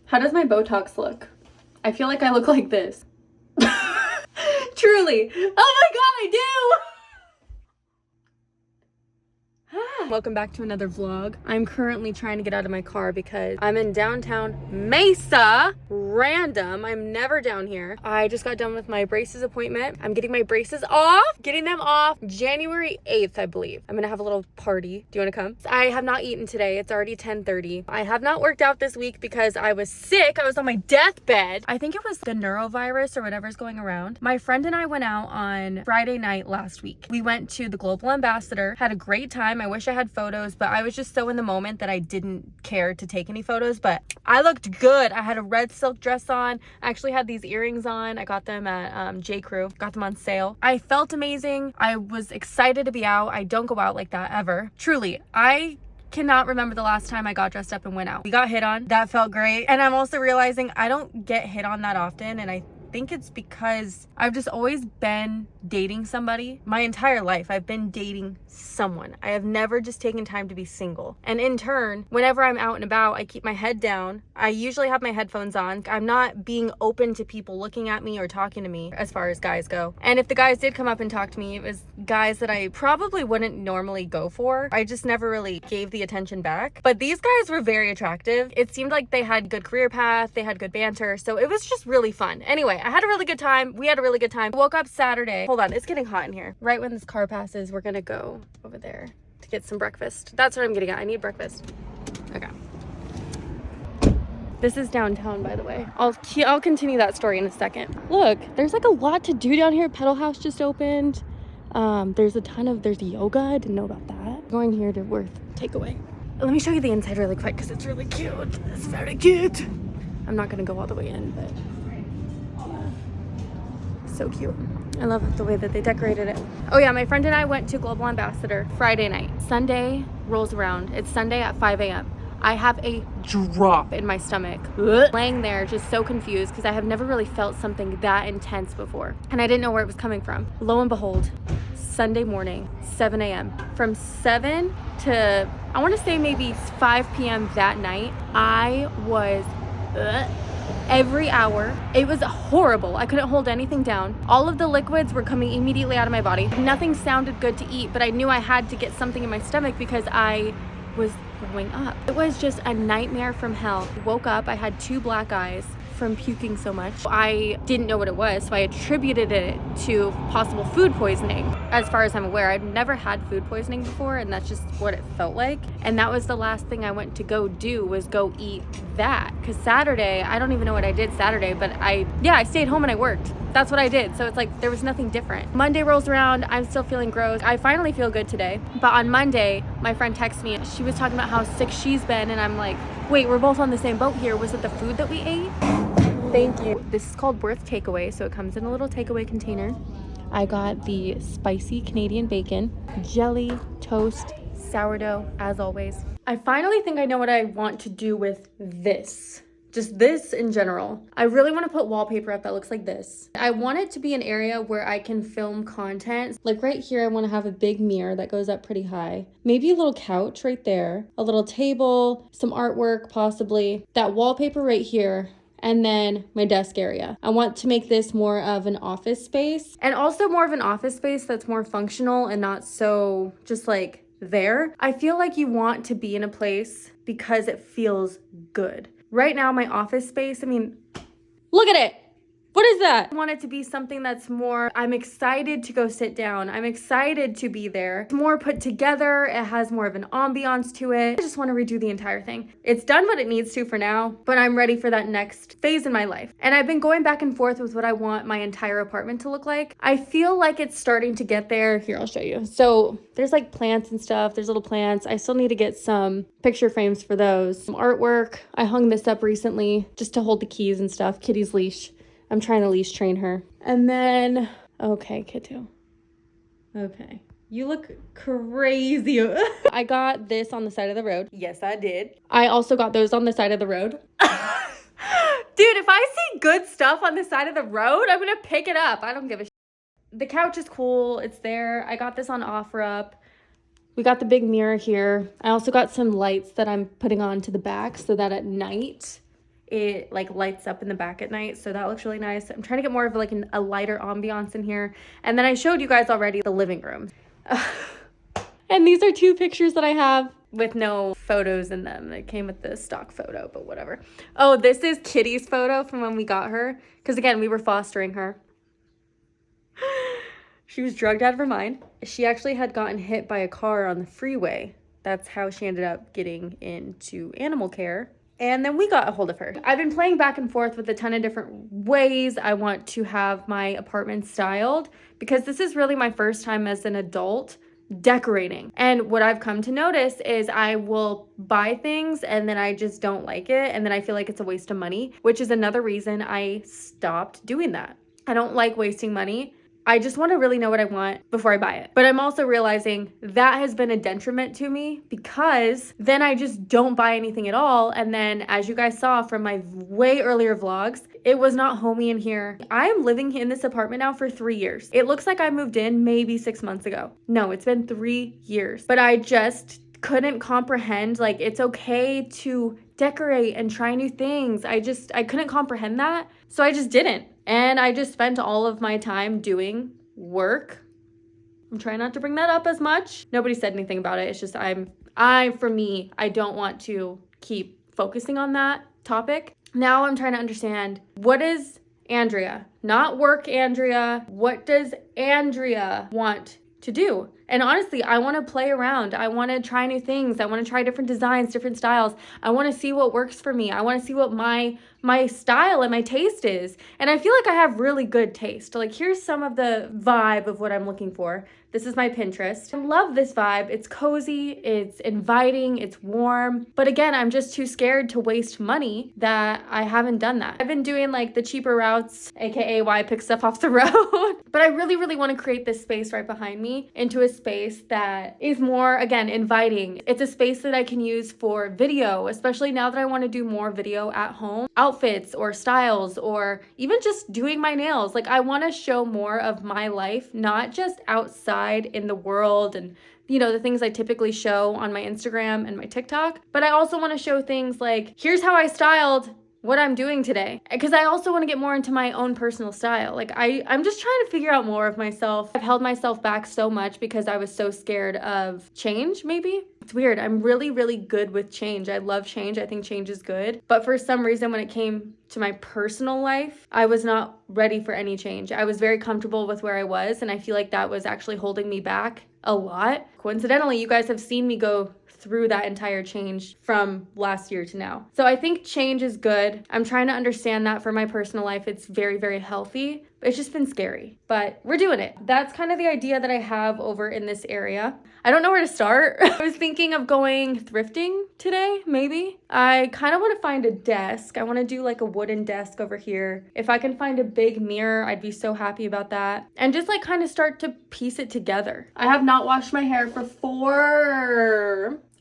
How does my Botox look? I feel like I look like this. Truly. Oh my god, I do! Welcome back to another vlog. I'm currently trying to get out of my car because I'm in downtown Mesa. Random. I'm never down here. I just got done with my braces appointment. I'm getting my braces off. Getting them off January 8th, I believe. I'm gonna have a little party. Do you wanna come? I have not eaten today. It's already 10:30. I have not worked out this week because I was sick. I was on my deathbed. I think it was the neurovirus or whatever's going around. My friend and I went out on Friday night last week. We went to the Global Ambassador, had a great time. I wish I had photos, but I was just so in the moment that I didn't care to take any photos, but I looked good. I had a red silk dress on. I actually had these earrings on. I got them at J. Crew. Got them on sale. I felt amazing. I was excited to be out. I don't go out like that ever. Truly, I cannot remember the last time I got dressed up and went out. We got hit on. That felt great. And I'm also realizing I don't get hit on that often, and I think it's because I've just always been dating somebody. My entire life I've been dating someone. I have never just taken time to be single. And in turn, whenever I'm out and about, I keep my head down. I usually have my headphones on. I'm not being open to people looking at me or talking to me as far as guys go. And if the guys did come up and talk to me, it was guys that I probably wouldn't normally go for. I just never really gave the attention back. But these guys were very attractive. It seemed like they had good career path, they had good banter, so it was just really fun. Anyway, I had a really good time. We had a really good time. I woke up Saturday. Hold on, it's getting hot in here. Right when this car passes, we're gonna go over there to get some breakfast. That's what I'm getting at. I need breakfast. Okay. This is downtown, by the way. I'll continue that story in a second. Look, there's like a lot to do down here. Pedal House just opened. There's yoga. I didn't know about that. Going here to Worth Takeaway. Let me show you the inside really quick because it's really cute. It's very cute. I'm not gonna go all the way in, but so cute. I love the way that they decorated it. Oh yeah, my friend and I went to Global Ambassador Friday night. Sunday rolls around. It's Sunday at 5 a.m. I have a drop in my stomach. Laying there just so confused because I have never really felt something that intense before. And I didn't know where it was coming from. Lo and behold, Sunday morning, 7 a.m. From 7 to, I want to say maybe 5 p.m. that night, I was every hour. It was horrible. I couldn't hold anything down. All of the liquids were coming immediately out of my body. Nothing sounded good to eat, but I knew I had to get something in my stomach because I was throwing up. It was just a nightmare from hell. Woke up, I had 2 black eyes from puking so much. I didn't know what it was, so I attributed it to possible food poisoning. As far as I'm aware, I'd never had food poisoning before, and that's just what it felt like. And that was the last thing I went to go do, was go eat that. Because Saturday, I don't even know what I did Saturday, but I stayed home and I worked. That's what I did. So it's like there was nothing different. Monday rolls around, I'm still feeling gross. I finally feel good today. But on Monday, my friend texted me. She was talking about how sick she's been, and I'm like, wait, we're both on the same boat here. Was it the food that we ate? Thank you. This is called Worth Takeaway, so it comes in a little takeaway container. I got the spicy Canadian bacon, jelly, toast, sourdough, as always. I finally think I know what I want to do with this. Just this in general. I really want to put wallpaper up that looks like this. I want it to be an area where I can film content. Like right here, I want to have a big mirror that goes up pretty high. Maybe a little couch right there, a little table, some artwork possibly. That wallpaper right here. And then my desk area. I want to make this more of an office space, and also more of an office space that's more functional and not so just like there. I feel like you want to be in a place because it feels good. Right now, my office space, I mean, look at it. What is that? I want it to be something that's more, I'm excited to go sit down. I'm excited to be there. It's more put together. It has more of an ambiance to it. I just want to redo the entire thing. It's done what it needs to for now, but I'm ready for that next phase in my life. And I've been going back and forth with what I want my entire apartment to look like. I feel like it's starting to get there. Here, I'll show you. So there's like plants and stuff. There's little plants. I still need to get some picture frames for those. Some artwork. I hung this up recently just to hold the keys and stuff. Kitty's leash. I'm trying to leash train her. And then, okay, Kittu. Okay. You look crazy. I got this on the side of the road. Yes, I did. I also got those on the side of the road. Dude, if I see good stuff on the side of the road, I'm gonna pick it up. I don't give a shit. The couch is cool. It's there. I got this on OfferUp. We got the big mirror here. I also got some lights that I'm putting on to the back so that at night it like lights up in the back at night. So that looks really nice. I'm trying to get more of like a lighter ambiance in here. And then I showed you guys already the living room. And these are 2 pictures that I have with no photos in them. It came with the stock photo, but whatever. Oh, this is Kitty's photo from when we got her. Because again, we were fostering her. She was drugged out of her mind. She actually had gotten hit by a car on the freeway. That's how she ended up getting into animal care. And then we got a hold of her. I've been playing back and forth with a ton of different ways I want to have my apartment styled, because this is really my first time as an adult decorating. And what I've come to notice is I will buy things and then I just don't like it. And then I feel like it's a waste of money, which is another reason I stopped doing that. I don't like wasting money. I just want to really know what I want before I buy it. But I'm also realizing that has been a detriment to me, because then I just don't buy anything at all. And then, as you guys saw from my way earlier vlogs, it was not homey in here. I am living in this apartment now for 3 years. It looks like I moved in maybe 6 months ago. No, it's been 3 years. But I just couldn't comprehend, like, it's okay to decorate and try new things. I couldn't comprehend that. So I just didn't. And I just spent all of my time doing work. I'm trying not to bring that up as much. Nobody said anything about it. It's just for me, I don't want to keep focusing on that topic. Now I'm trying to understand, what is Andrea? Not work Andrea. What does Andrea want to do? And honestly, I want to play around. I want to try new things. I want to try different designs, different styles. I want to see what works for me. I want to see what my style and my taste is. And I feel like I have really good taste. Like, here's some of the vibe of what I'm looking for. This is my Pinterest. I love this vibe. It's cozy, it's inviting, it's warm. But again, I'm just too scared to waste money that I haven't done that. I've been doing like the cheaper routes, aka why I pick stuff off the road. But I really, really want to create this space right behind me into a space that is more, again, inviting. It's a space that I can use for video, especially now that I want to do more video at home. Outfits or styles, or even just doing my nails. Like, I want to show more of my life, not just outside in the world and, you know, the things I typically show on my Instagram and my TikTok. But I also want to show things like, here's how I styled what I'm doing today. Because I also want to get more into my own personal style. Like, I'm just trying to figure out more of myself. I've held myself back so much because I was so scared of change, maybe. It's weird. I'm really, really good with change. I love change. I think change is good. But for some reason, when it came to my personal life, I was not ready for any change. I was very comfortable with where I was, and I feel like that was actually holding me back a lot. Coincidentally, you guys have seen me go through that entire change from last year to now. So I think change is good. I'm trying to understand that for my personal life. It's very, very healthy. It's just been scary, but we're doing it. That's kind of the idea that I have over in this area. I don't know where to start. I was thinking of going thrifting today, maybe. I kind of want to find a desk. I want to do like a wooden desk over here. If I can find a big mirror, I'd be so happy about that. And just like kind of start to piece it together. I have not washed my hair for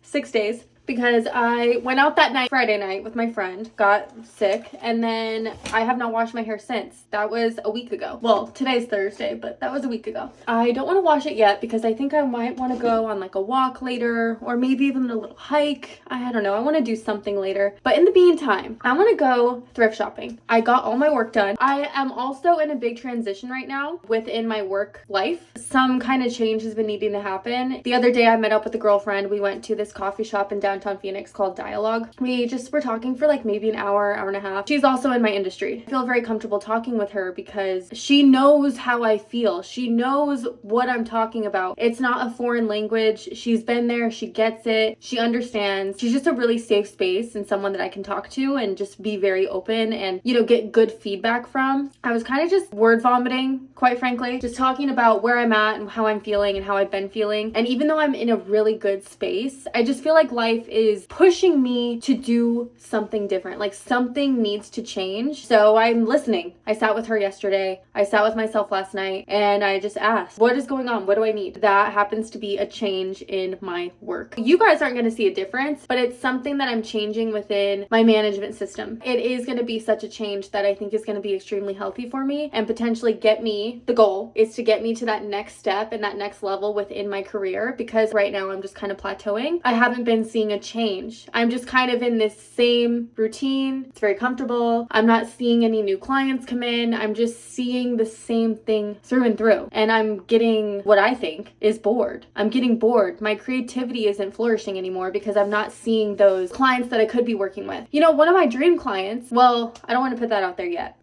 6 days. Because I went out that night, Friday night, with my friend, got sick, and then I have not washed my hair since. That was a week ago. Well, today's Thursday, but that was a week ago. I don't want to wash it yet because I think I might want to go on like a walk later, or maybe even a little hike. I don't know. I want to do something later. But in the meantime, I want to go thrift shopping. I got all my work done. I am also in a big transition right now within my work life. Some kind of change has been needing to happen. The other day I met up with a girlfriend. We went to this coffee shop in downtown Phoenix called Dialogue. We just were talking for like maybe an hour and a half. She's also in my industry. I feel very comfortable talking with her because she knows how I feel. She knows what I'm talking about. It's not a foreign language. She's been there. She gets it. She understands. She's just a really safe space and someone that I can talk to and just be very open and, you know, get good feedback from. I was kind of just word vomiting, quite frankly, just talking about where I'm at and how I'm feeling and how I've been feeling. And even though I'm in a really good space, I just feel like life is pushing me to do something different. Like, something needs to change. So I'm listening. I sat with her yesterday. I sat with myself last night, and I just asked, what is going on? What do I need? That happens to be a change in my work. You guys aren't going to see a difference, but it's something that I'm changing within my management system. It is going to be such a change that I think is going to be extremely healthy for me and potentially get me, the goal is to get me to that next step and that next level within my career, because right now I'm just kind of plateauing. I haven't been seeing a a change. I'm just kind of in this same routine. It's very comfortable. I'm not seeing any new clients come in. I'm just seeing the same thing through and through. And I'm getting what I think is bored. I'm getting bored. My creativity isn't flourishing anymore because I'm not seeing those clients that I could be working with. You know, one of my dream clients, well, I don't want to put that out there yet.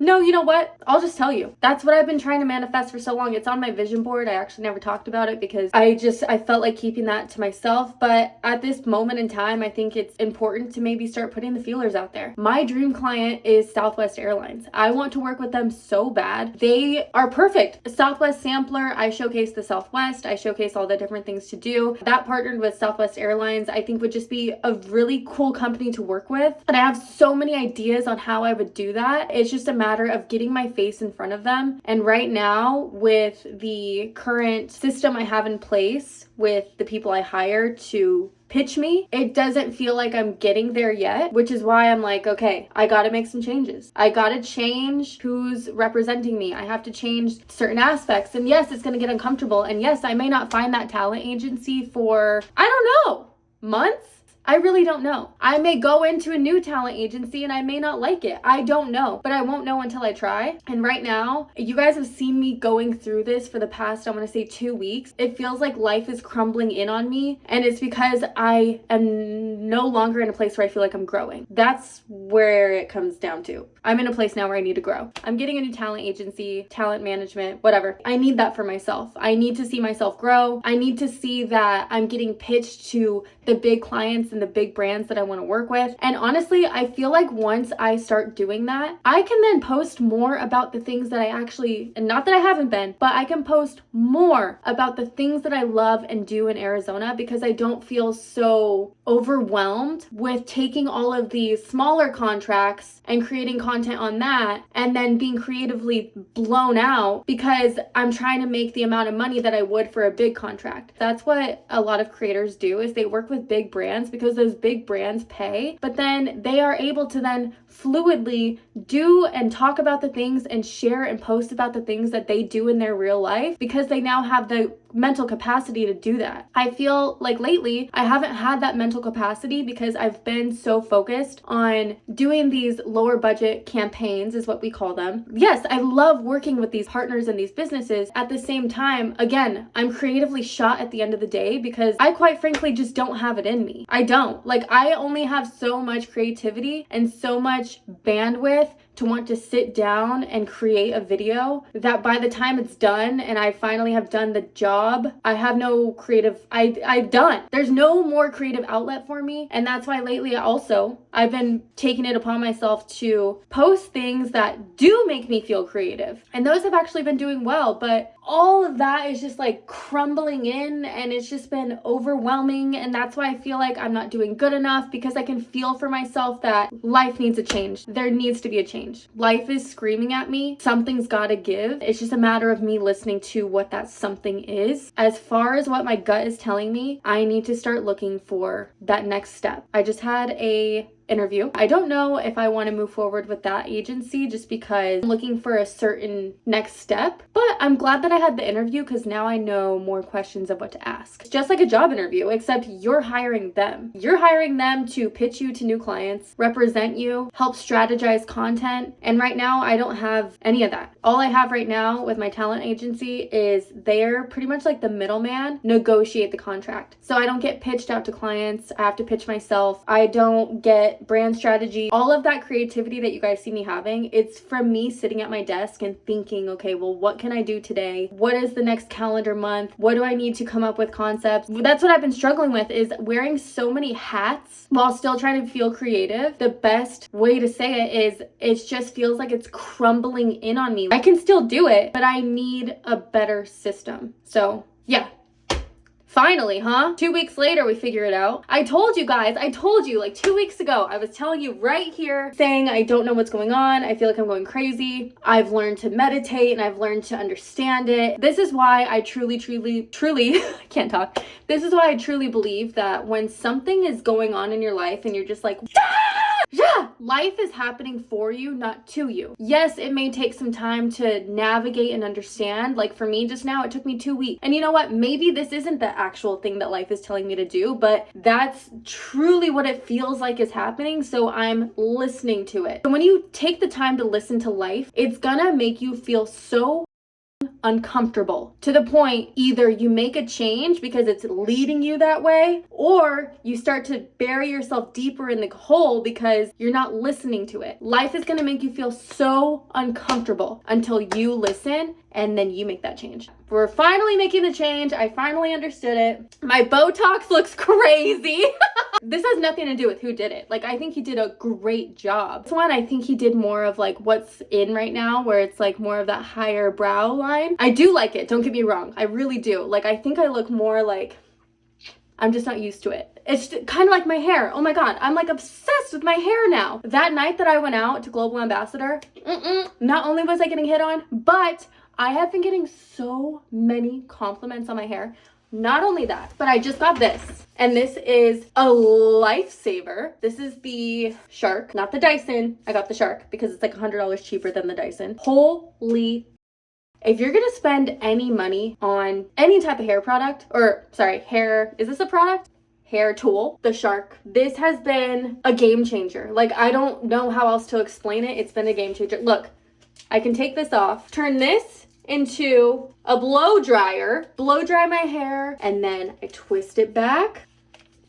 No, you know what? I'll just tell you. That's what I've been trying to manifest for so long. It's on my vision board. I actually never talked about it because I felt like keeping that to myself. But at this moment in time, I think it's important to maybe start putting the feelers out there. My dream client is Southwest Airlines. I want to work with them so bad. They are perfect. Southwest sampler. I showcase the Southwest. I showcase all the different things to do. That partnered with Southwest Airlines, I think would just be a really cool company to work with. And I have so many ideas on how I would do that. It's just a matter of getting my face in front of them. And right now, with the current system I have in place with the people I hire to pitch me, it doesn't feel like I'm getting there yet, which is why I'm like, okay, I gotta make some changes. I gotta change who's representing me. I have to change certain aspects. And yes, it's gonna get uncomfortable. And yes, I may not find that talent agency for, I don't know, months? I really don't know. I may go into a new talent agency and I may not like it. I don't know, but I won't know until I try. And right now, you guys have seen me going through this for the past, I want to say 2 weeks. It feels like life is crumbling in on me, and it's because I am no longer in a place where I feel like I'm growing. That's where it comes down to. I'm in a place now where I need to grow. I'm getting a new talent agency, talent management, whatever. I need that for myself. I need to see myself grow. I need to see that I'm getting pitched to the big clients and the big brands that I want to work with. And honestly, I feel like once I start doing that, I can then post more about the things that I actually, and not that I haven't been, but I can post more about the things that I love and do in Arizona because I don't feel so overwhelmed with taking all of these smaller contracts and creating content on that and then being creatively blown out because I'm trying to make the amount of money that I would for a big contract. That's what a lot of creators do, is they work with big brands because those big brands pay, but then they are able to then fluidly do and talk about the things and share and post about the things that they do in their real life because they now have the mental capacity to do that. I feel like lately I haven't had that mental capacity because I've been so focused on doing these lower budget campaigns, is what we call them. Yes, I love working with these partners and these businesses. At the same time, again, I'm creatively shot at the end of the day because I quite frankly just don't have it in me. I don't. Like, I only have so much creativity and so much bandwidth to want to sit down and create a video that by the time it's done and I finally have done the job, I have no creative, I've done. There's no more creative outlet for me. And that's why lately I've been taking it upon myself to post things that do make me feel creative. And those have actually been doing well, but all of that is just like crumbling in and it's just been overwhelming. And that's why I feel like I'm not doing good enough because I can feel for myself that life needs a change. There needs to be a change. Life is screaming at me. Something's gotta give. It's just a matter of me listening to what that something is. As far as what my gut is telling me, I need to start looking for that next step. I just had a interview. I don't know if I want to move forward with that agency just because I'm looking for a certain next step, but I'm glad that I had the interview because now I know more questions of what to ask. It's just like a job interview, except you're hiring them. You're hiring them to pitch you to new clients, represent you, help strategize content. And right now I don't have any of that. All I have right now with my talent agency is they're pretty much like the middleman, negotiate the contract. So I don't get pitched out to clients. I have to pitch myself. I don't get brand strategy, all of that creativity that you guys see me having. It's from me sitting at my desk and thinking, okay, well, what can I do today? What is the next calendar month? What do I need to come up with concepts? That's what I've been struggling with, is wearing so many hats while still trying to feel creative. The best way to say it is it just feels like it's crumbling in on me. I can still do it, but I need a better system. So yeah. Finally, huh? 2 weeks later, we figure it out. I told you guys, like 2 weeks ago, I was telling you right here, saying I don't know what's going on. I feel like I'm going crazy. I've learned to meditate and I've learned to understand it. This is why I truly, I can't talk. This is why I truly believe that when something is going on in your life and you're just like, ah! Yeah, life is happening for you, not to you. Yes, it may take some time to navigate and understand. Like for me just now, it took me 2 weeks. And you know what? Maybe this isn't the actual thing that life is telling me to do, but that's truly what it feels like is happening. So I'm listening to it. And when you take the time to listen to life, it's gonna make you feel so uncomfortable to the point either you make a change because it's leading you that way, or you start to bury yourself deeper in the hole because you're not listening to it. Life is going to make you feel so uncomfortable until you listen and then you make that change. We're finally making the change. I finally understood it. My Botox looks crazy. This has nothing to do with who did it. Like, I think he did a great job. This one, I think he did more of like what's in right now, where it's like more of that higher brow line. I do like it. Don't get me wrong. I really do. Like, I think I look more like, I'm just not used to it. It's kind of like my hair. Oh my God, I'm like obsessed with my hair now. That night that I went out to Global Ambassador, not only was I getting hit on, but I have been getting so many compliments on my hair. Not only that, but I just got this, and this is a lifesaver. This is the Shark, not the Dyson. I got the Shark because it's like $100 cheaper than the Dyson. Holy, if you're gonna spend any money on any type of hair product, or sorry, hair, is this a product? Hair tool, the Shark. This has been a game changer. Like, I don't know how else to explain it. It's been a game changer. Look, I can take this off, turn this into a blow dryer, blow dry my hair, and then I twist it back,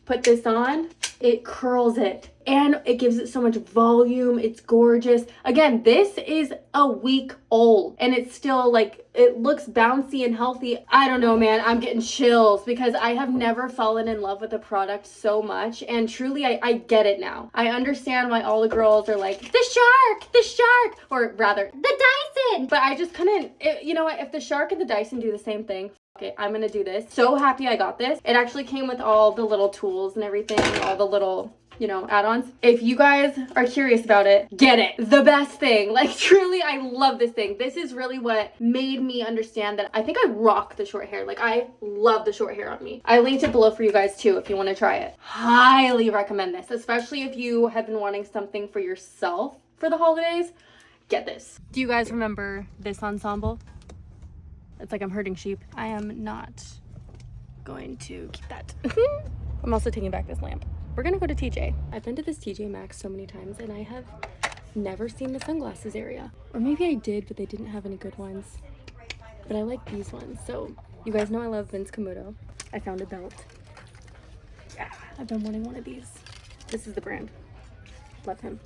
put this on, it curls it, and it gives it so much volume. It's gorgeous. Again, this is a week old and it's still like, it looks bouncy and healthy. I don't know, man, I'm getting chills because I have never fallen in love with a product so much, and truly I get it now. I understand why all the girls are like, the Shark, or rather, the Dyson, but I just couldn't, you know what, if the Shark and the Dyson do the same thing, okay, I'm gonna do this. So happy I got this. It actually came with all the little tools and everything, all the little, you know, add-ons. If you guys are curious about it, get it. The best thing. Like, truly, I love this thing. This is really what made me understand that I think I rock the short hair. Like, I love the short hair on me. I linked it below for you guys too if you want to try it. Highly recommend this, especially if you have been wanting something for yourself for the holidays. Get this. Do you guys remember this ensemble? It's like I'm herding sheep. I am not going to keep that. I'm also taking back this lamp. We're gonna go to TJ. I've been to this TJ Maxx so many times and I have never seen the sunglasses area. Or maybe I did, but they didn't have any good ones. But I like these ones. So you guys know I love Vince Camuto. I found a belt. Yeah, I've been wanting one of these. This is the brand. Love him.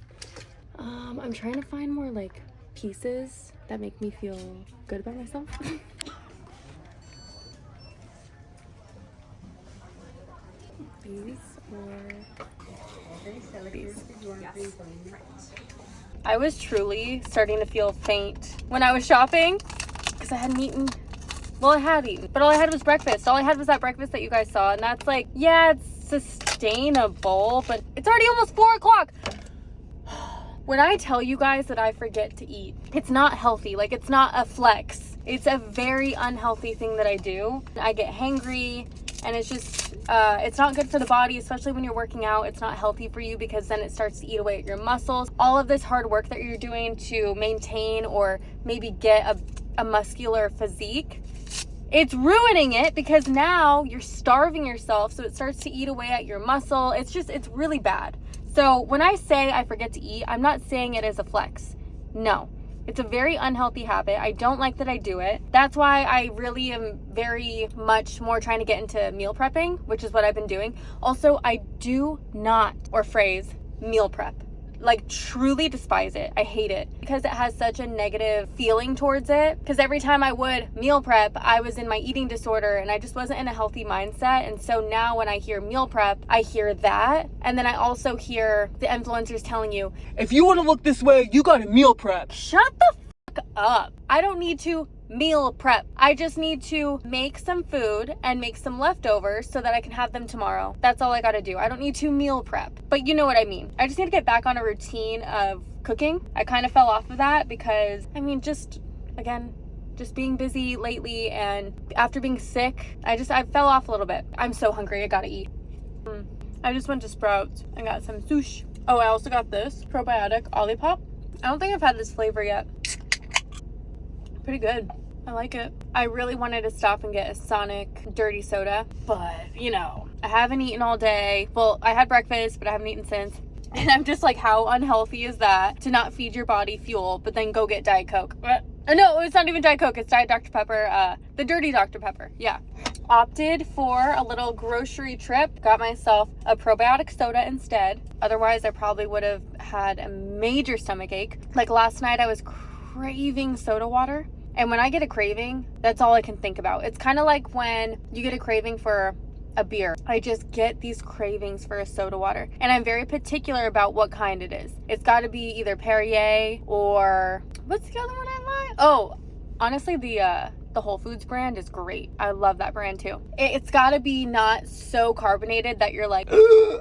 I'm trying to find more like pieces that make me feel good about myself. These or these. Yes. I was truly starting to feel faint when I was shopping because I hadn't eaten. Well, I had eaten, but all I had was breakfast. All I had was that breakfast that you guys saw, and that's like, yeah, it's sustainable, but it's already almost 4 o'clock. When I tell you guys that I forget to eat, it's not healthy. Like, it's not a flex. It's a very unhealthy thing that I do. I get hangry, and it's just, it's not good for the body, especially when you're working out. It's not healthy for you because then it starts to eat away at your muscles. All of this hard work that you're doing to maintain or maybe get a muscular physique, it's ruining it because now you're starving yourself, so it starts to eat away at your muscle. It's really bad. So when I say I forget to eat, I'm not saying it as a flex. No, it's a very unhealthy habit. I don't like that I do it. That's why I really am very much more trying to get into meal prepping, which is what I've been doing. Also, I do not, or phrase, meal prep. Like, truly despise it. I hate it because it has such a negative feeling towards it. Because every time I would meal prep, I was in my eating disorder and I just wasn't in a healthy mindset. And so now when I hear meal prep, I hear that. And then I also hear the influencers telling you, if you want to look this way, you got to meal prep. Shut the fuck up. I don't need to meal prep. I just need to make some food and make some leftovers so that I can have them tomorrow. That's all I gotta do. I don't need to meal prep, but you know what I mean. I just need to get back on a routine of cooking. I kind of fell off of that because, I mean, just being busy lately, and after being sick, I fell off a little bit. I'm so hungry. I gotta eat. I just went to Sprouts and got some sushi. Oh, I also got this probiotic Olipop. I don't think I've had this flavor yet. Pretty good. I like it. I really wanted to stop and get a Sonic dirty soda, but you know, I haven't eaten all day. Well, I had breakfast, but I haven't eaten since. And I'm just like, how unhealthy is that to not feed your body fuel, but then go get Diet Coke? No, it's not even Diet Coke. It's Diet Dr. Pepper, the dirty Dr. Pepper. Yeah. Opted for a little grocery trip. Got myself a probiotic soda instead. Otherwise, I probably would have had a major stomach ache. Like last night, I was craving soda water. And when I get a craving, that's all I can think about. It's kind of like when you get a craving for a beer. I just get these cravings for a soda water. And I'm very particular about what kind it is. It's got to be either Perrier or... what's the other one I like? Oh, honestly, the Whole Foods brand is great. I love that brand too. It's got to be not so carbonated that you're like,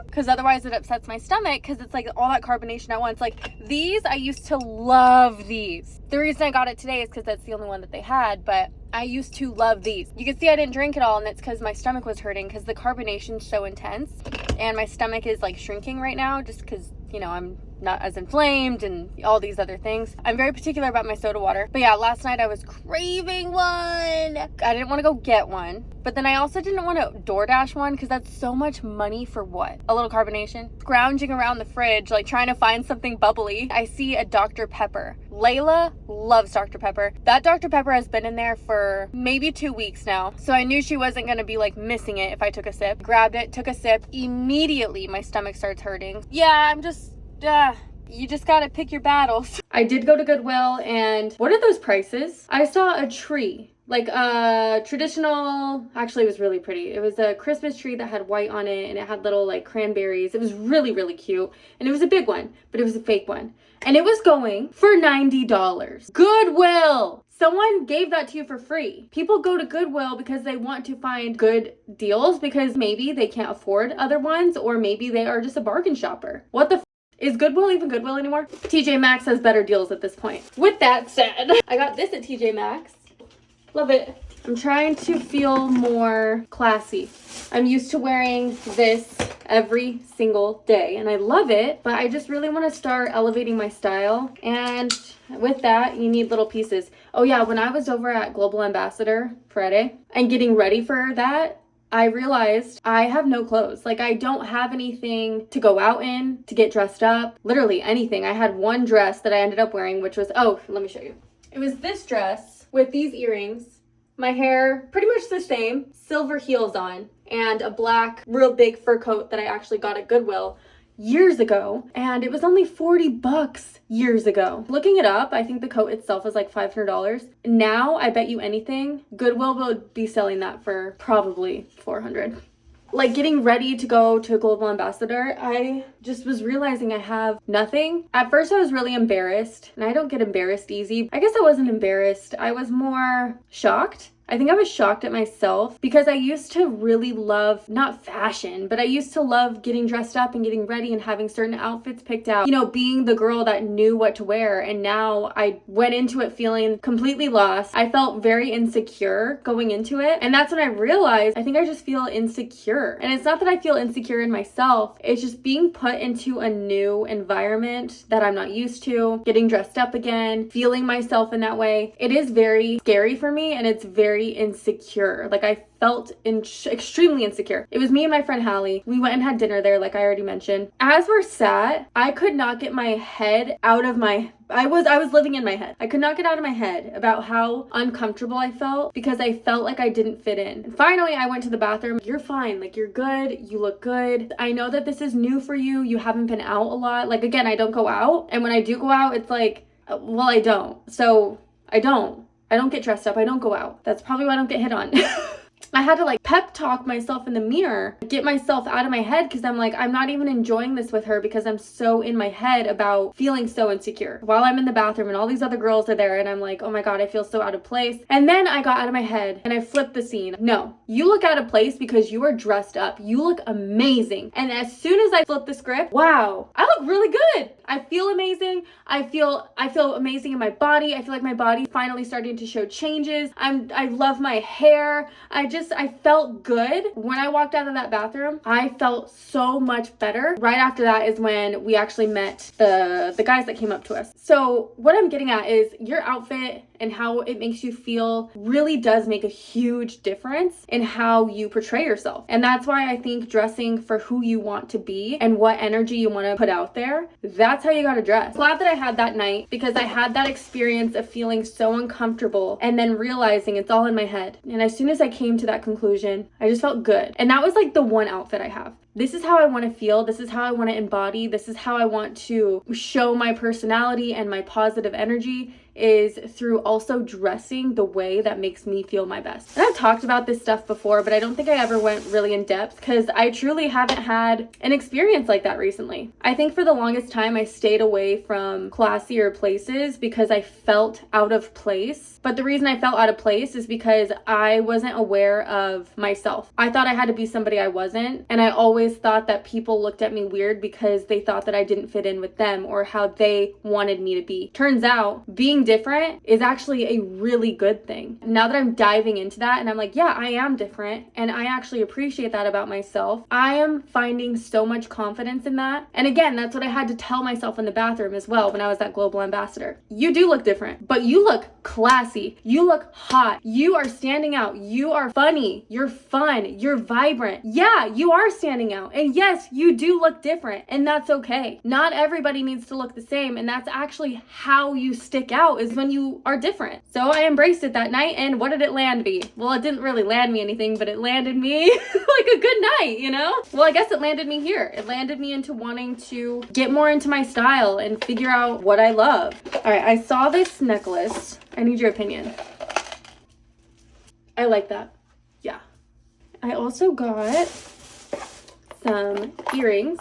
because otherwise it upsets my stomach because it's like all that carbonation at once. Like these, I used to love these. The reason I got it today is because that's the only one that they had, but I used to love these. You can see I didn't drink it all, and it's because my stomach was hurting because the carbonation's so intense, and my stomach is like shrinking right now just because, you know, I'm not as inflamed and all these other things. I'm very particular about my soda water. But yeah, last night I was craving one. I didn't want to go get one. But then I also didn't want to DoorDash one because that's so much money for what? A little carbonation? Scrounging around the fridge, like trying to find something bubbly. I see a Dr. Pepper. Layla loves Dr. Pepper. That Dr. Pepper has been in there for maybe 2 weeks now. So I knew she wasn't going to be like missing it if I took a sip. Grabbed it, took a sip. Immediately my stomach starts hurting. Yeah, I'm just... you just gotta pick your battles. I did go to Goodwill, and what are those prices? I saw a tree, like a traditional, actually it was really pretty. It was a Christmas tree that had white on it, and it had little like cranberries. It was really, really cute, and it was a big one, but it was a fake one. And it was going for $90. Goodwill! Someone gave that to you for free. People go to Goodwill because they want to find good deals because maybe they can't afford other ones, or maybe they are just a bargain shopper. What the is Goodwill even Goodwill anymore? TJ Maxx has better deals at this point. With that said, I got this at TJ Maxx. Love it. I'm trying to feel more classy. I'm used to wearing this every single day and I love it, but I just really want to start elevating my style. And with that, you need little pieces. Oh yeah, when I was over at Global Ambassador Friday and getting ready for that, I realized I have no clothes. Like I don't have anything to go out in, to get dressed up, literally anything. I had one dress that I ended up wearing, which was, oh, let me show you. It was this dress with these earrings, my hair pretty much the same, silver heels on, and a black, real big fur coat that I actually got at Goodwill years ago, and it was only $40 years ago. Looking it up, I think the coat itself was like $500. Now, I bet you anything, Goodwill will be selling that for probably $400. Like getting ready to go to Global Ambassador, I just was realizing I have nothing. At first I was really embarrassed, and I don't get embarrassed easy. I guess I wasn't embarrassed. I was more shocked. I think I was shocked at myself because I used to really love, not fashion, but I used to love getting dressed up and getting ready and having certain outfits picked out, you know, being the girl that knew what to wear. And now I went into it feeling completely lost. I felt very insecure going into it. And that's when I realized I think I just feel insecure. And it's not that I feel insecure in myself. It's just being put into a new environment that I'm not used to, getting dressed up again, feeling myself in that way. It is very scary for me, and it's very insecure. Like I felt extremely insecure. It was me and my friend Hallie. We went and had dinner there, like I already mentioned. As we're sat, I could not get my head out of my... I was living in my head. I could not get out of my head about how uncomfortable I felt because I felt like I didn't fit in. And finally, I went to the bathroom. You're fine. Like, you're good. You look good. I know that this is new for you. You haven't been out a lot. Like, again, I don't go out. And when I do go out, it's like, well, I don't. So I don't get dressed up. I don't go out. That's probably why I don't get hit on. I had to like pep talk myself in the mirror, get myself out of my head because I'm like, I'm not even enjoying this with her because I'm so in my head about feeling so insecure while I'm in the bathroom and all these other girls are there and I'm like, oh my God, I feel so out of place. And then I got out of my head and I flipped the scene. No, you look out of place because you are dressed up. You look amazing. And as soon as I flipped the script, wow, I look really good. I feel amazing. I feel amazing in my body. I feel like my body finally starting to show changes. I love my hair. I felt good. When I walked out of that bathroom, I felt so much better. Right after that is when we actually met the guys that came up to us. So what I'm getting at is your outfit and how it makes you feel really does make a huge difference in how you portray yourself. And that's why I think dressing for who you want to be and what energy you want to put out there, that's how you got to dress. Glad that I had that night, because I had that experience of feeling so uncomfortable and then realizing it's all in my head. And as soon as I came to that conclusion, I just felt good. And that was like the one outfit I have. This is how I want to feel. This is how I want to embody. This is how I want to show my personality and my positive energy, is through also dressing the way that makes me feel my best. And I've talked about this stuff before, but I don't think I ever went really in depth because I truly haven't had an experience like that recently. I think for the longest time I stayed away from classier places because I felt out of place. But the reason I felt out of place is because I wasn't aware of myself. I thought I had to be somebody I wasn't, and I always thought that people looked at me weird because they thought that I didn't fit in with them or how they wanted me to be. Turns out being different is actually a really good thing. Now that I'm diving into that and I'm like, yeah, I am different and I actually appreciate that about myself, I am finding so much confidence in that. And again, that's what I had to tell myself in the bathroom as well when I was that global ambassador. You do look different, but you look classy. You look hot. You are standing out. You are funny. You're fun. You're vibrant. Yeah, you are standing out. And yes, you do look different, and that's okay. Not everybody needs to look the same, and that's actually how you stick out, is when you are different. So I embraced it that night, and what did it land me? Well, it didn't really land me anything, but it landed me like a good night, you know? Well, I guess it landed me here. It landed me into wanting to get more into my style and figure out what I love. All right, I saw this necklace. I need your opinion. I like that. Yeah. I also got some earrings.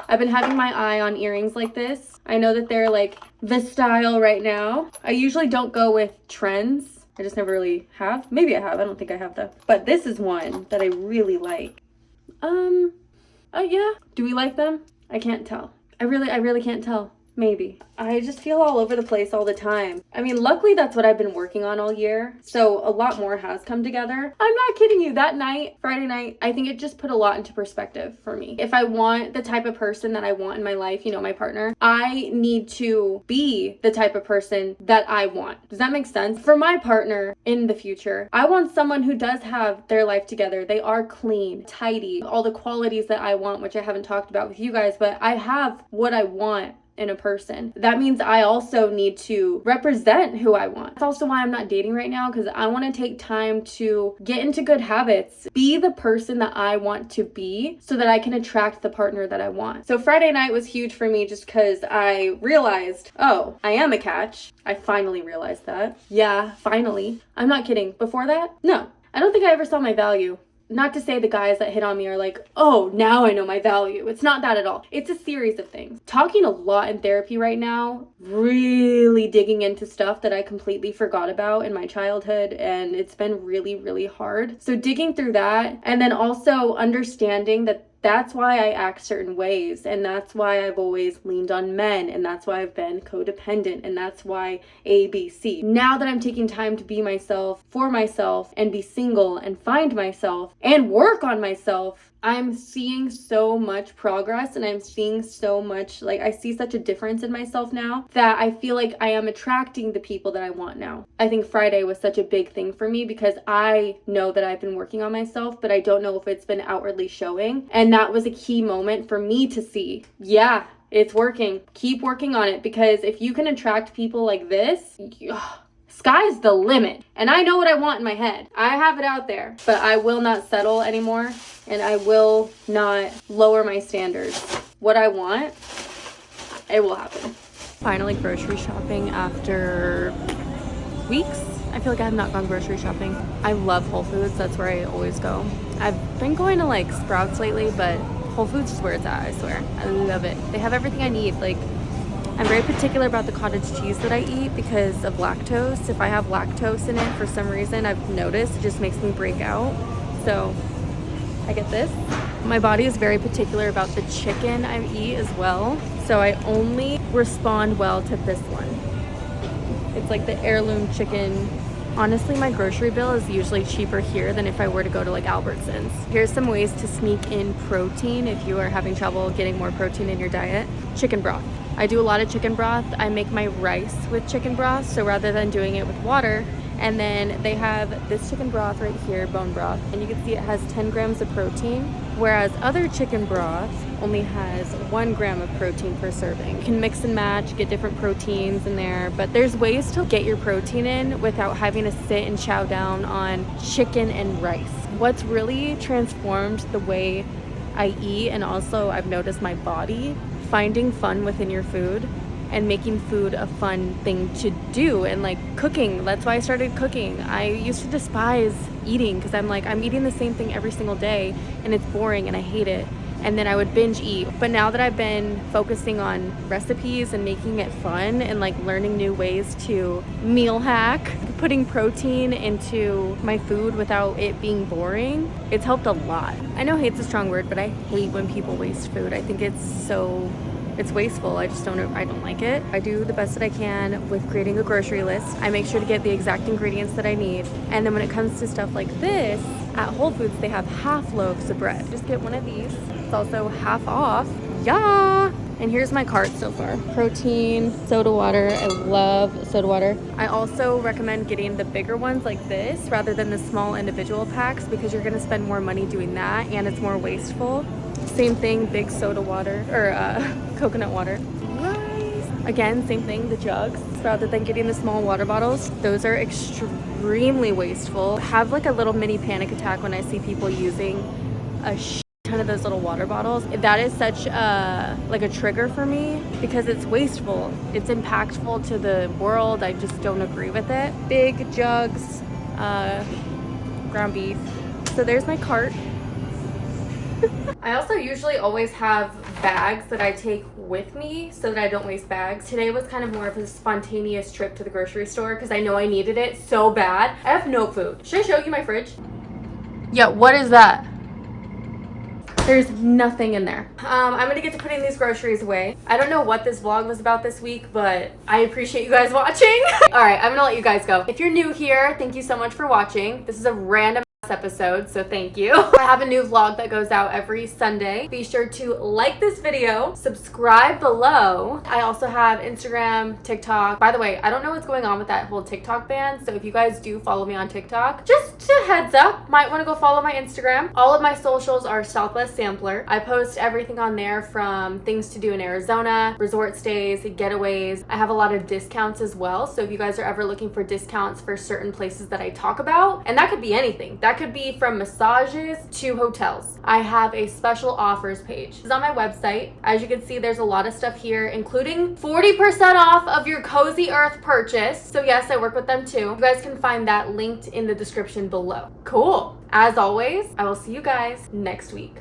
I've been having my eye on earrings like this. I know that they're like the style right now. I usually don't go with trends. I just never really have. Maybe I have. I don't think I have though. But this is one that I really like. Yeah. Do we like them? I can't tell. I really can't tell. Maybe. I just feel all over the place all the time. I mean, luckily that's what I've been working on all year. So a lot more has come together. I'm not kidding you. That night, Friday night, I think it just put a lot into perspective for me. If I want the type of person that I want in my life, you know, my partner, I need to be the type of person that I want. Does that make sense? For my partner in the future, I want someone who does have their life together. They are clean, tidy, all the qualities that I want, which I haven't talked about with you guys, but I have what I want in a person. That means I also need to represent who I want. That's also why I'm not dating right now, because I want to take time to get into good habits, be the person that I want to be so that I can attract the partner that I want. So Friday night was huge for me just because I realized, oh, I am a catch. I finally realized that. Yeah, finally. I'm not kidding. Before that, no. I don't think I ever saw my value. Not to say the guys that hit on me are like, oh, now I know my value. It's not that at all. It's a series of things. Talking a lot in therapy right now, really digging into stuff that I completely forgot about in my childhood, and it's been really, really hard. So digging through that, and then also understanding that that's why I act certain ways, and that's why I've always leaned on men, and that's why I've been codependent, and that's why ABC. Now that I'm taking time to be myself, for myself, and be single, and find myself, and work on myself, I'm seeing so much progress, and I'm seeing so much, like, I see such a difference in myself now that I feel like I am attracting the people that I want now. I think Friday was such a big thing for me because I know that I've been working on myself, but I don't know if it's been outwardly showing. And that was a key moment for me to see, yeah, it's working. Keep working on it, because if you can attract people like this, sky's the limit. And I know what I want in my head. I have it out there, but I will not settle anymore, and I will not lower my standards. What I want, it will happen. Finally grocery shopping after weeks. I feel like I have not gone grocery shopping. I love Whole Foods. That's where I always go. I've been going to like Sprouts lately, but Whole Foods is where it's at, I swear. I love it. They have everything I need. Like, I'm very particular about the cottage cheese that I eat because of lactose. If I have lactose in it for some reason, I've noticed it just makes me break out. So I get this. My body is very particular about the chicken I eat as well. So I only respond well to this one. It's like the heirloom chicken. Honestly, my grocery bill is usually cheaper here than if I were to go to like Albertsons. Here's some ways to sneak in protein if you are having trouble getting more protein in your diet. Chicken broth. I do a lot of chicken broth. I make my rice with chicken broth, so rather than doing it with water, and then they have this chicken broth right here, bone broth, and you can see it has 10 grams of protein, whereas other chicken broth only has 1 gram of protein per serving. You can mix and match, get different proteins in there, but there's ways to get your protein in without having to sit and chow down on chicken and rice. What's really transformed the way I eat, and also I've noticed my body, finding fun within your food and making food a fun thing to do, and like cooking. That's why I started cooking. I used to despise eating because I'm like, I'm eating the same thing every single day and it's boring and I hate it. And then I would binge eat. But now that I've been focusing on recipes and making it fun and like learning new ways to meal hack, putting protein into my food without it being boring, it's helped a lot. I know hate's a strong word, but I hate when people waste food. I think it's wasteful. I don't like it. I do the best that I can with creating a grocery list. I make sure to get the exact ingredients that I need. And then when it comes to stuff like this, at Whole Foods, they have half loaves of bread. Just get one of these. It's also half off. Yeah! And here's my cart so far. Protein, soda water. I love soda water. I also recommend getting the bigger ones like this rather than the small individual packs because you're gonna spend more money doing that and it's more wasteful. Same thing, big soda water, or coconut water. Rice. Again, same thing, the jugs. Rather than getting the small water bottles, those are extremely wasteful. I have like a little mini panic attack when I see people using a ton of those little water bottles. That is such like a trigger for me because it's wasteful. It's impactful to the world. I just don't agree with it. Big jugs, ground beef. So there's my cart. I also usually always have bags that I take with me so that I don't waste bags. Today was kind of more of a spontaneous trip to the grocery store because I know I needed it so bad. I have no food. Should I show you my fridge? Yeah, what is that? There's nothing in there. I'm gonna get to putting these groceries away. I don't know what this vlog was about this week, but I appreciate you guys watching. All right, I'm gonna let you guys go. If you're new here, thank you so much for watching. This is a random episode, so thank you. I have a new vlog that goes out every Sunday. Be sure to like this video, subscribe below. I also have Instagram, TikTok. By the way, I don't know what's going on with that whole TikTok ban, so if you guys do follow me on TikTok, just a heads up, might want to go follow my Instagram. All of my socials are Southwest Sampler. I post everything on there from things to do in Arizona, resort stays, getaways. I have a lot of discounts as well, so if you guys are ever looking for discounts for certain places that I talk about, and that could be anything. That could be from massages to hotels. I have a special offers page. It's on my website. As you can see, there's a lot of stuff here, including 40% off of your Cozy Earth purchase. So yes, I work with them too. You guys can find that linked in the description below. Cool. As always, I will see you guys next week.